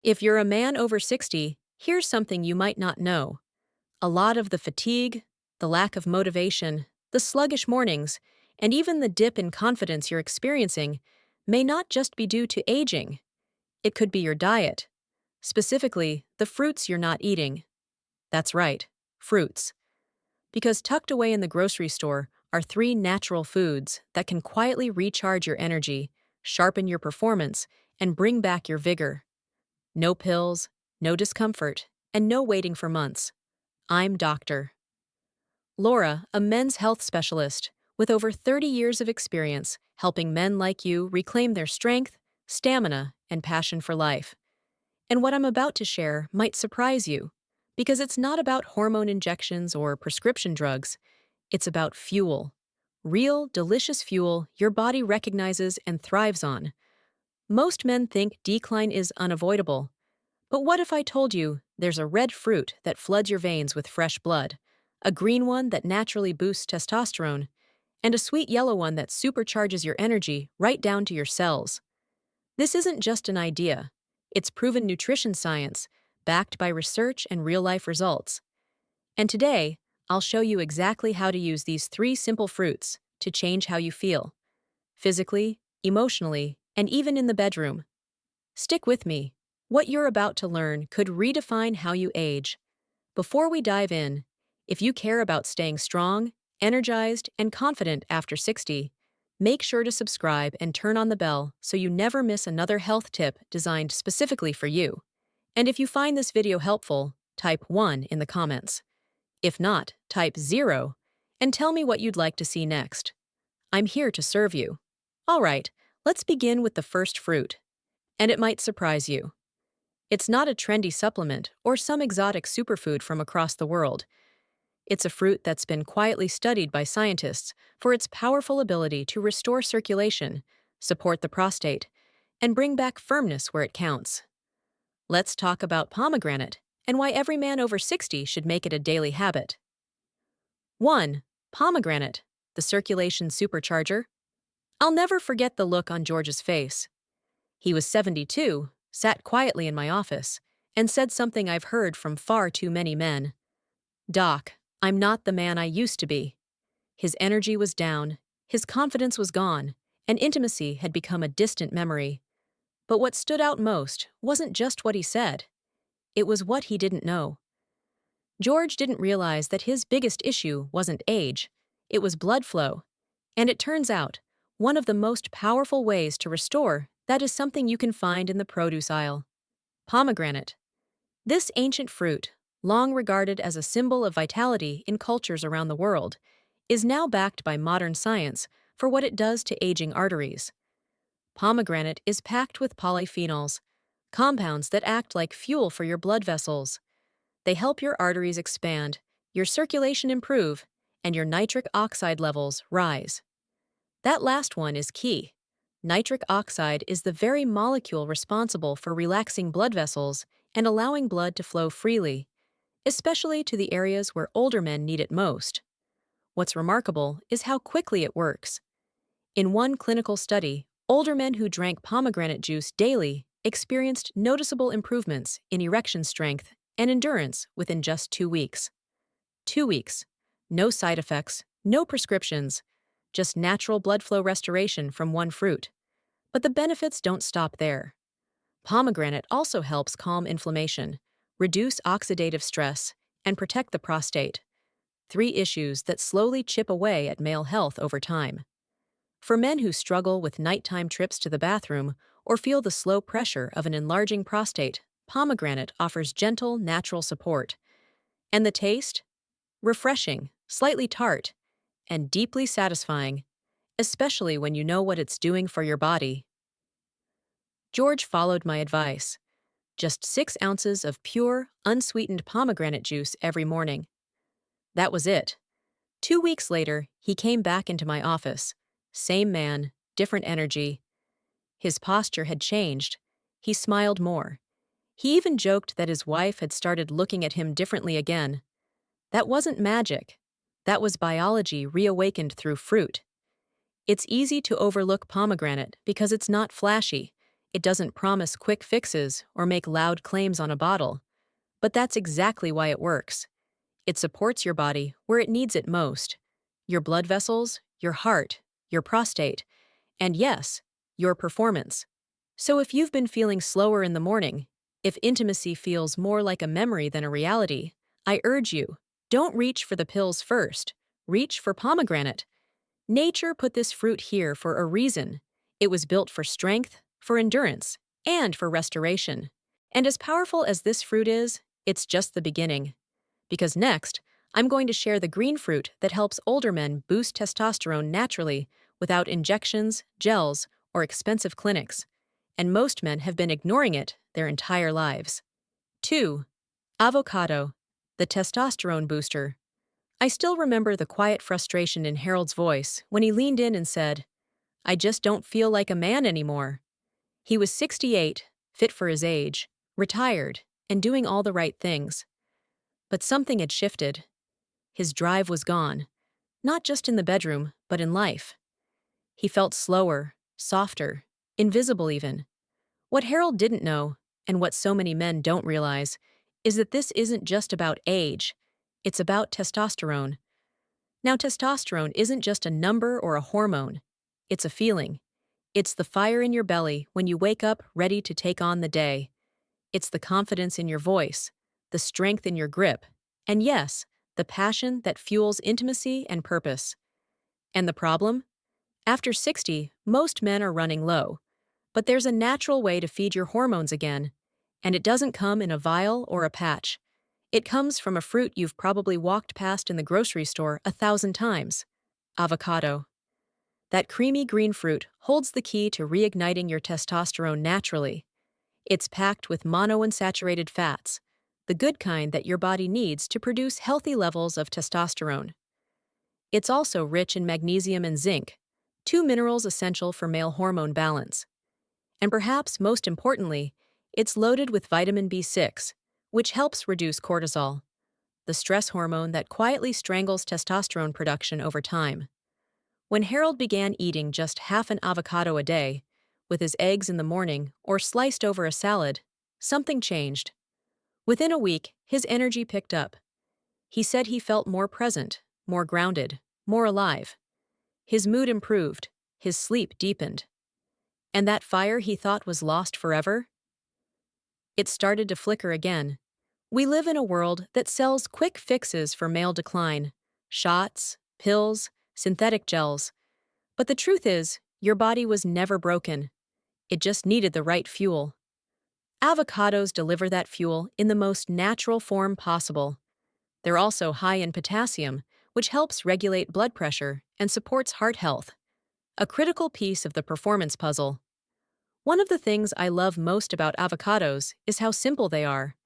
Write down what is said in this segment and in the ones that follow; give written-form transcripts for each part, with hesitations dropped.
If you're a man over 60, here's something you might not know. A lot of the fatigue, the lack of motivation, the sluggish mornings, and even the dip in confidence you're experiencing may not just be due to aging. It could be your diet, specifically the fruits you're not eating. That's right, fruits. Because tucked away in the grocery store are three natural foods that can quietly recharge your energy, sharpen your performance, and bring back your vigor. No pills, no discomfort, and no waiting for months. I'm Dr. Laura, a men's health specialist with over 30 years of experience helping men like you reclaim their strength, stamina, and passion for life. And what I'm about to share might surprise you, because it's not about hormone injections or prescription drugs. It's about fuel. Real, delicious fuel your body recognizes and thrives on. Most men think decline is unavoidable. But what if I told you there's a red fruit that floods your veins with fresh blood, a green one that naturally boosts testosterone, and a sweet yellow one that supercharges your energy right down to your cells? This isn't just an idea. It's proven nutrition science, backed by research and real-life results. And today, I'll show you exactly how to use these three simple fruits to change how you feel, physically, emotionally, and even in the bedroom. Stick with me. What you're about to learn could redefine how you age. Before we dive in, if you care about staying strong, energized, and confident after 60, make sure to subscribe and turn on the bell so you never miss another health tip designed specifically for you. And if you find this video helpful, type 1 in the comments. If not, type 0 and tell me what you'd like to see next. I'm here to serve you. All right, let's begin with the first fruit. And it might surprise you. It's not a trendy supplement or some exotic superfood from across the world. It's a fruit that's been quietly studied by scientists for its powerful ability to restore circulation, support the prostate, and bring back firmness where it counts. Let's talk about pomegranate and why every man over 60 should make it a daily habit. 1. Pomegranate, the circulation supercharger. I'll never forget the look on George's face. He was 72, sat quietly in my office, and said something I've heard from far too many men. "Doc, I'm not the man I used to be." His energy was down, his confidence was gone, and intimacy had become a distant memory. But what stood out most wasn't just what he said. It was what he didn't know. George didn't realize that his biggest issue wasn't age, it was blood flow. And it turns out, one of the most powerful ways to restore that is something you can find in the produce aisle. Pomegranate. This ancient fruit, long regarded as a symbol of vitality in cultures around the world, is now backed by modern science for what it does to aging arteries. Pomegranate is packed with polyphenols, compounds that act like fuel for your blood vessels. They help your arteries expand, your circulation improve, and your nitric oxide levels rise. That last one is key. Nitric oxide is the very molecule responsible for relaxing blood vessels and allowing blood to flow freely, especially to the areas where older men need it most. What's remarkable is how quickly it works. In one clinical study, older men who drank pomegranate juice daily experienced noticeable improvements in erection strength and endurance within just 2 weeks. 2 weeks. No side effects, no prescriptions, just natural blood flow restoration from one fruit. But the benefits don't stop there. Pomegranate also helps calm inflammation, reduce oxidative stress, and protect the prostate. 3 issues that slowly chip away at male health over time. For men who struggle with nighttime trips to the bathroom or feel the slow pressure of an enlarging prostate, pomegranate offers gentle, natural support. And the taste? Refreshing, slightly tart, and deeply satisfying, especially when you know what it's doing for your body. George followed my advice. Just 6 ounces of pure, unsweetened pomegranate juice every morning. That was it. 2 weeks later, he came back into my office. Same man, different energy. His posture had changed. He smiled more. He even joked that his wife had started looking at him differently again. That wasn't magic. That was biology reawakened through fruit. It's easy to overlook pomegranate because it's not flashy. It doesn't promise quick fixes or make loud claims on a bottle, but that's exactly why it works. It supports your body where it needs it most: your blood vessels, your heart, your prostate, and yes, your performance. So if you've been feeling slower in the morning, if intimacy feels more like a memory than a reality, I urge you, don't reach for the pills first. Reach for pomegranate. Nature put this fruit here for a reason. It was built for strength, for endurance, and for restoration. And as powerful as this fruit is, it's just the beginning. Because next, I'm going to share the green fruit that helps older men boost testosterone naturally without injections, gels, or expensive clinics. And most men have been ignoring it their entire lives. 2. Avocado, the testosterone booster. I still remember the quiet frustration in Harold's voice when he leaned in and said, "I just don't feel like a man anymore." He was 68, fit for his age, retired, and doing all the right things. But something had shifted. His drive was gone, not just in the bedroom, but in life. He felt slower, softer, invisible even. What Harold didn't know, and what so many men don't realize, is that this isn't just about age. It's about testosterone. Now, testosterone isn't just a number or a hormone. It's a feeling. It's the fire in your belly when you wake up ready to take on the day. It's the confidence in your voice, the strength in your grip, and yes, the passion that fuels intimacy and purpose. And the problem? After 60, most men are running low. But there's a natural way to feed your hormones again, and it doesn't come in a vial or a patch. It comes from a fruit you've probably walked past in the grocery store 1,000 times: avocado. That creamy green fruit holds the key to reigniting your testosterone naturally. It's packed with monounsaturated fats, the good kind that your body needs to produce healthy levels of testosterone. It's also rich in magnesium and zinc, two minerals essential for male hormone balance. And perhaps most importantly, it's loaded with vitamin B6, which helps reduce cortisol, the stress hormone that quietly strangles testosterone production over time. When Harold began eating just half an avocado a day, with his eggs in the morning or sliced over a salad, something changed. Within a week, his energy picked up. He said he felt more present, more grounded, more alive. His mood improved, his sleep deepened. And that fire he thought was lost forever? It started to flicker again. We live in a world that sells quick fixes for male decline: shots, pills, synthetic gels. But the truth is, your body was never broken. It just needed the right fuel. Avocados deliver that fuel in the most natural form possible. They're also high in potassium, which helps regulate blood pressure and supports heart health, a critical piece of the performance puzzle. One of the things I love most about avocados is how simple they are.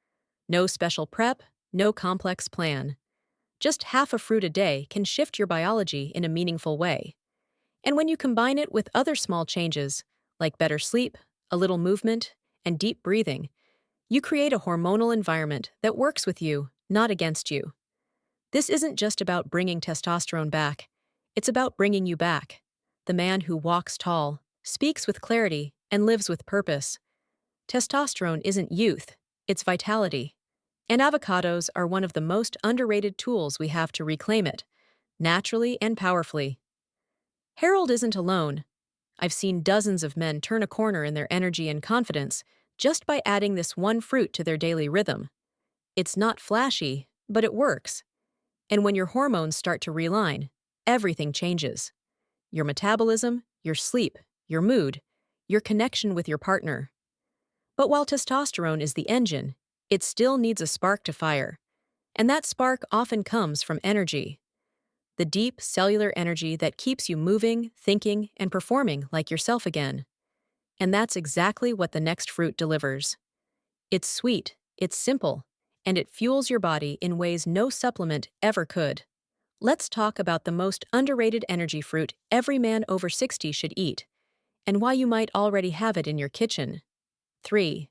No special prep, no complex plan. Just half a fruit a day can shift your biology in a meaningful way. And when you combine it with other small changes, like better sleep, a little movement, and deep breathing, you create a hormonal environment that works with you, not against you. This isn't just about bringing testosterone back. It's about bringing you back. The man who walks tall, speaks with clarity, and lives with purpose. Testosterone isn't youth, it's vitality. And avocados are one of the most underrated tools we have to reclaim it, naturally and powerfully. Harold isn't alone. I've seen dozens of men turn a corner in their energy and confidence just by adding this one fruit to their daily rhythm. It's not flashy, but it works. And when your hormones start to realign, everything changes. Your metabolism, your sleep, your mood, your connection with your partner. But while testosterone is the engine, it still needs a spark to fire. And that spark often comes from energy. The deep cellular energy that keeps you moving, thinking, and performing like yourself again. And that's exactly what the next fruit delivers. It's sweet, it's simple, and it fuels your body in ways no supplement ever could. Let's talk about the most underrated energy fruit every man over 60 should eat, and why you might already have it in your kitchen. 3.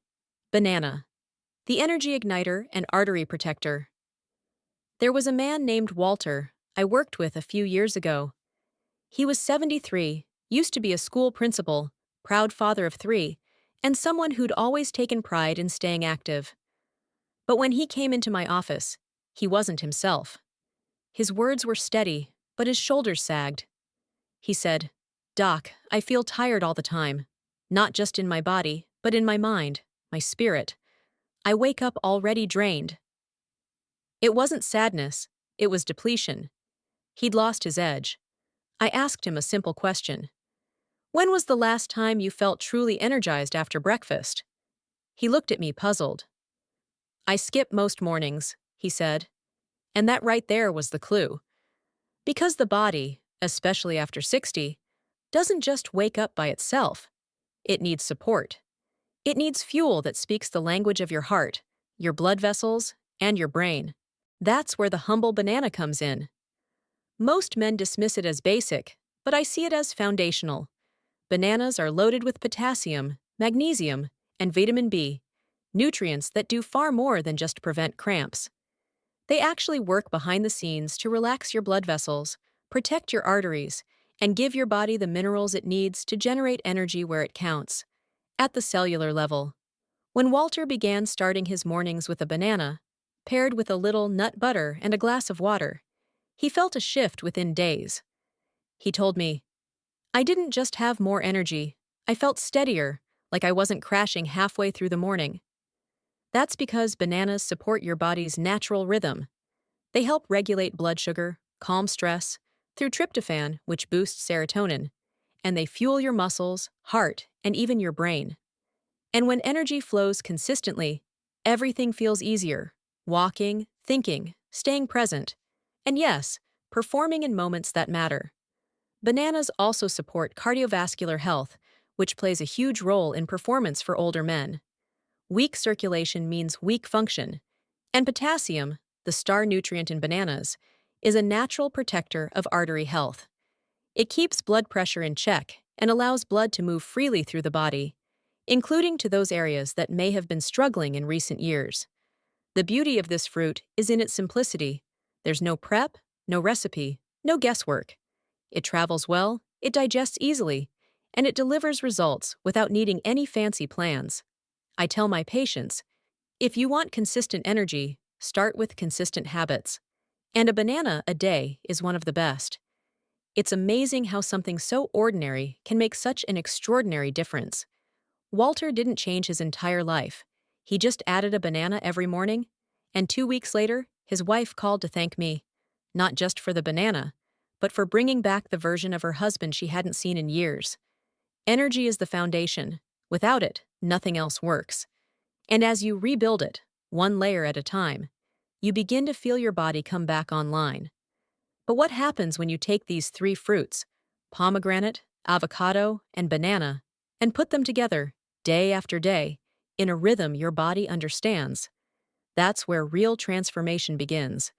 Banana. The energy igniter and artery protector. There was a man named Walter I worked with a few years ago. He was 73, used to be a school principal, proud father of 3, and someone who'd always taken pride in staying active. But when he came into my office, he wasn't himself. His words were steady, but his shoulders sagged. He said, "Doc, I feel tired all the time. Not just in my body, but in my mind, my spirit. I wake up already drained." It wasn't sadness, it was depletion. He'd lost his edge. I asked him a simple question. "When was the last time you felt truly energized after breakfast?" He looked at me puzzled. "I skip most mornings," he said. And that right there was the clue. Because the body, especially after 60, doesn't just wake up by itself. It needs support. It needs fuel that speaks the language of your heart, your blood vessels, and your brain. That's where the humble banana comes in. Most men dismiss it as basic, but I see it as foundational. Bananas are loaded with potassium, magnesium, and vitamin B, nutrients that do far more than just prevent cramps. They actually work behind the scenes to relax your blood vessels, protect your arteries, and give your body the minerals it needs to generate energy where it counts, at the cellular level. When Walter began starting his mornings with a banana, paired with a little nut butter and a glass of water, he felt a shift within days. He told me, "I didn't just have more energy, I felt steadier, like I wasn't crashing halfway through the morning." That's because bananas support your body's natural rhythm. They help regulate blood sugar, calm stress, through tryptophan, which boosts serotonin, and they fuel your muscles, heart, and even your brain. And when energy flows consistently, everything feels easier. Walking, thinking, staying present, and yes, performing in moments that matter. Bananas also support cardiovascular health, which plays a huge role in performance for older men. Weak circulation means weak function, and potassium, the star nutrient in bananas, is a natural protector of artery health. It keeps blood pressure in check and allows blood to move freely through the body, including to those areas that may have been struggling in recent years. The beauty of this fruit is in its simplicity. There's no prep, no recipe, no guesswork. It travels well, it digests easily, and it delivers results without needing any fancy plans. I tell my patients, if you want consistent energy, start with consistent habits. And a banana a day is one of the best. It's amazing how something so ordinary can make such an extraordinary difference. Walter didn't change his entire life. He just added a banana every morning, and 2 weeks later, his wife called to thank me, not just for the banana, but for bringing back the version of her husband she hadn't seen in years. Energy is the foundation. Without it, nothing else works. And as you rebuild it, one layer at a time, you begin to feel your body come back online. But what happens when you take these three fruits, pomegranate, avocado, and banana, and put them together, day after day, in a rhythm your body understands? That's where real transformation begins.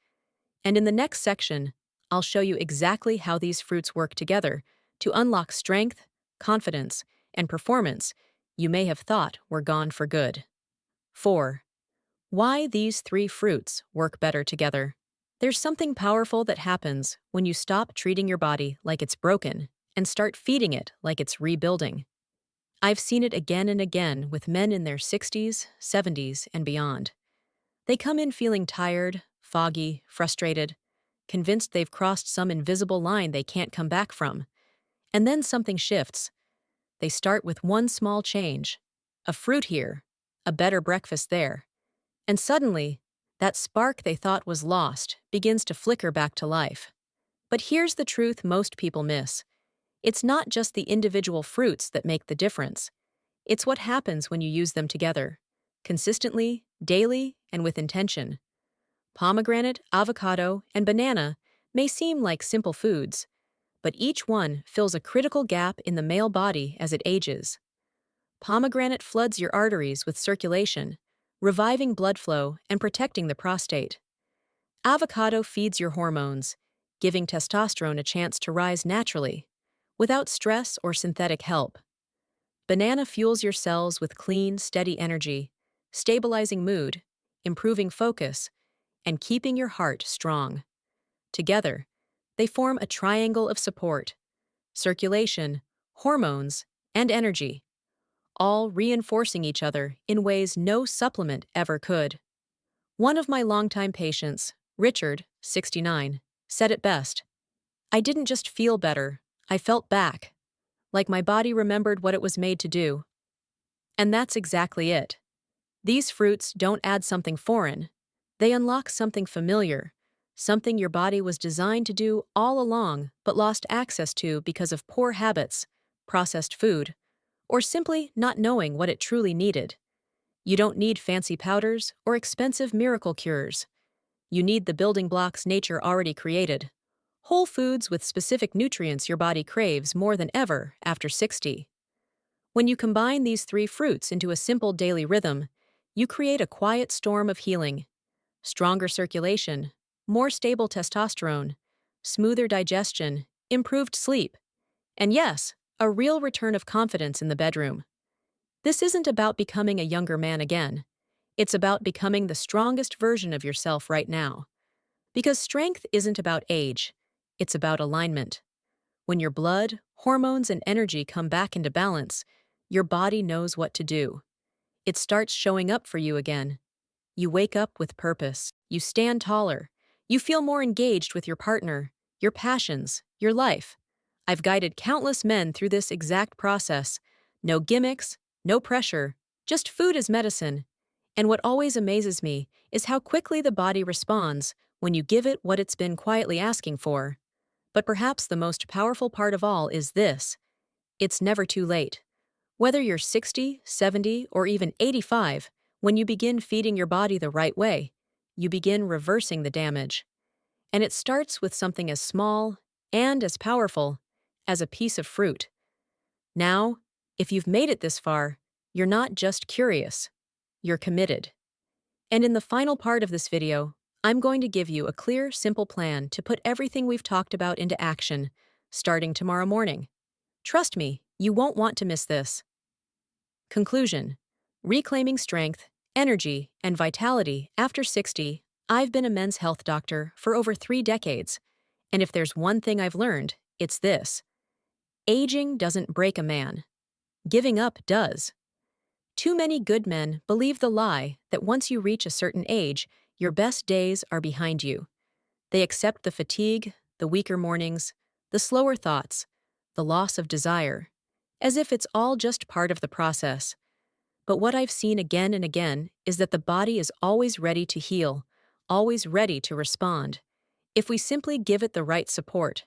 And in the next section, I'll show you exactly how these fruits work together to unlock strength, confidence, and performance you may have thought were gone for good. 4. Why these three fruits work better together. There's something powerful that happens when you stop treating your body like it's broken and start feeding it like it's rebuilding. I've seen it again and again with men in their 60s, 70s, and beyond. They come in feeling tired, foggy, frustrated, convinced they've crossed some invisible line they can't come back from. And then something shifts. They start with one small change, a fruit here, a better breakfast there. And suddenly, that spark they thought was lost begins to flicker back to life. But here's the truth most people miss. It's not just the individual fruits that make the difference. It's what happens when you use them together, consistently, daily, and with intention. Pomegranate, avocado, and banana may seem like simple foods, but each one fills a critical gap in the male body as it ages. Pomegranate floods your arteries with circulation, reviving blood flow and protecting the prostate. Avocado feeds your hormones, giving testosterone a chance to rise naturally, without stress or synthetic help. Banana fuels your cells with clean, steady energy, stabilizing mood, improving focus, and keeping your heart strong. Together, they form a triangle of support: circulation, hormones, and energy, all reinforcing each other in ways no supplement ever could. One of my longtime patients, Richard, 69, said it best. I didn't just feel better, I felt back, like my body remembered what it was made to do. And that's exactly it. These fruits don't add something foreign. They unlock something familiar, something your body was designed to do all along but lost access to because of poor habits, processed food, or simply not knowing what it truly needed. You don't need fancy powders or expensive miracle cures. You need the building blocks nature already created. Whole foods with specific nutrients your body craves more than ever after 60. When you combine these three fruits into a simple daily rhythm, you create a quiet storm of healing: stronger circulation, more stable testosterone, smoother digestion, improved sleep, and yes, a real return of confidence in the bedroom. This isn't about becoming a younger man again. It's about becoming the strongest version of yourself right now. Because strength isn't about age, it's about alignment. When your blood, hormones, and energy come back into balance, your body knows what to do. It starts showing up for you again. You wake up with purpose. You stand taller. You feel more engaged with your partner, your passions, your life. I've guided countless men through this exact process. No gimmicks, no pressure, just food as medicine. And what always amazes me is how quickly the body responds when you give it what it's been quietly asking for. But perhaps the most powerful part of all is this: it's never too late. Whether you're 60, 70, or even 85, when you begin feeding your body the right way, you begin reversing the damage. And it starts with something as small and as powerful as a piece of fruit. Now, if you've made it this far, you're not just curious, you're committed. And in the final part of this video, I'm going to give you a clear, simple plan to put everything we've talked about into action, starting tomorrow morning. Trust me, you won't want to miss this. Conclusion: reclaiming strength, energy, and vitality after 60. I've been a men's health doctor for over 3 decades, and if there's one thing I've learned, it's this: aging doesn't break a man. Giving up does. Too many good men believe the lie that once you reach a certain age, your best days are behind you. They accept the fatigue, the weaker mornings, the slower thoughts, the loss of desire, as if it's all just part of the process. But what I've seen again and again is that the body is always ready to heal, always ready to respond, if we simply give it the right support.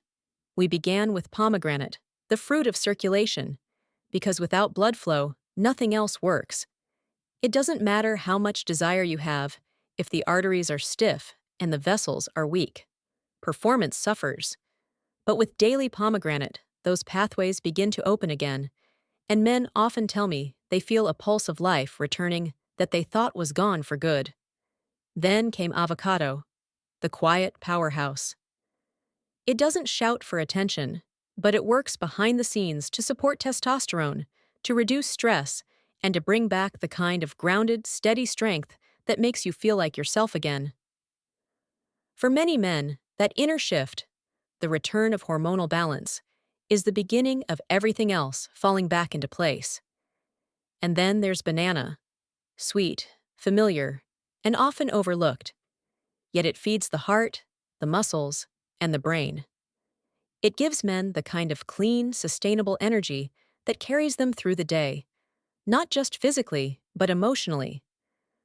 We began with pomegranate, the fruit of circulation, because without blood flow, nothing else works. It doesn't matter how much desire you have if the arteries are stiff and the vessels are weak. Performance suffers. But with daily pomegranate, those pathways begin to open again, and men often tell me they feel a pulse of life returning that they thought was gone for good. Then came avocado, the quiet powerhouse. It doesn't shout for attention, but it works behind the scenes to support testosterone, to reduce stress, and to bring back the kind of grounded, steady strength that makes you feel like yourself again. For many men, that inner shift, the return of hormonal balance, is the beginning of everything else falling back into place. And then there's banana. Sweet, familiar, and often overlooked. Yet it feeds the heart, the muscles, and the brain. It gives men the kind of clean, sustainable energy that carries them through the day, not just physically, but emotionally.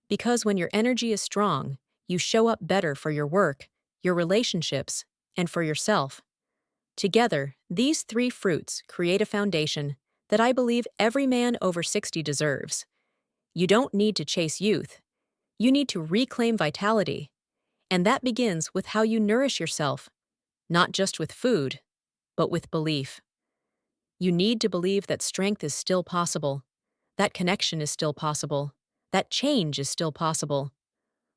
Because when your energy is strong, you show up better for your work, your relationships, and for yourself. Together, these three fruits create a foundation that I believe every man over 60 deserves. You don't need to chase youth. You need to reclaim vitality. And that begins with how you nourish yourself, not just with food, but with belief. You need to believe that strength is still possible, that connection is still possible, that change is still possible.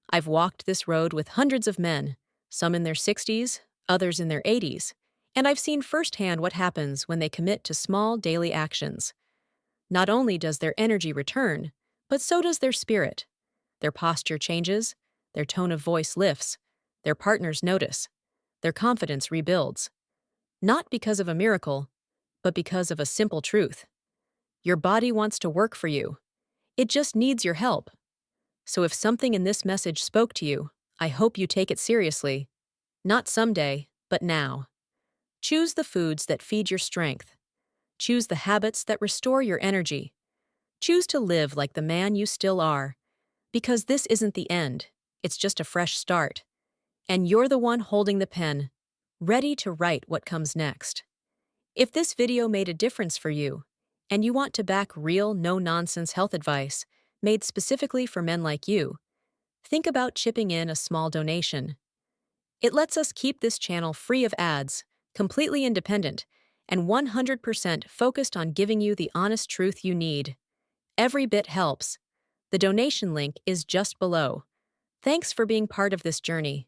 I've walked this road with hundreds of men, some in their 60s, others in their 80s, and I've seen firsthand what happens when they commit to small daily actions. Not only does their energy return, but so does their spirit. Their posture changes, their tone of voice lifts, their partners notice, their confidence rebuilds. Not because of a miracle, but because of a simple truth. Your body wants to work for you. It just needs your help. So if something in this message spoke to you, I hope you take it seriously. Not someday, but now. Choose the foods that feed your strength. Choose the habits that restore your energy. Choose to live like the man you still are. Because this isn't the end, it's just a fresh start. And you're the one holding the pen, ready to write what comes next. If this video made a difference for you, and you want to back real, no-nonsense health advice made specifically for men like you, think about chipping in a small donation. It lets us keep this channel free of ads, completely independent, and 100% focused on giving you the honest truth you need. Every bit helps. The donation link is just below. Thanks for being part of this journey.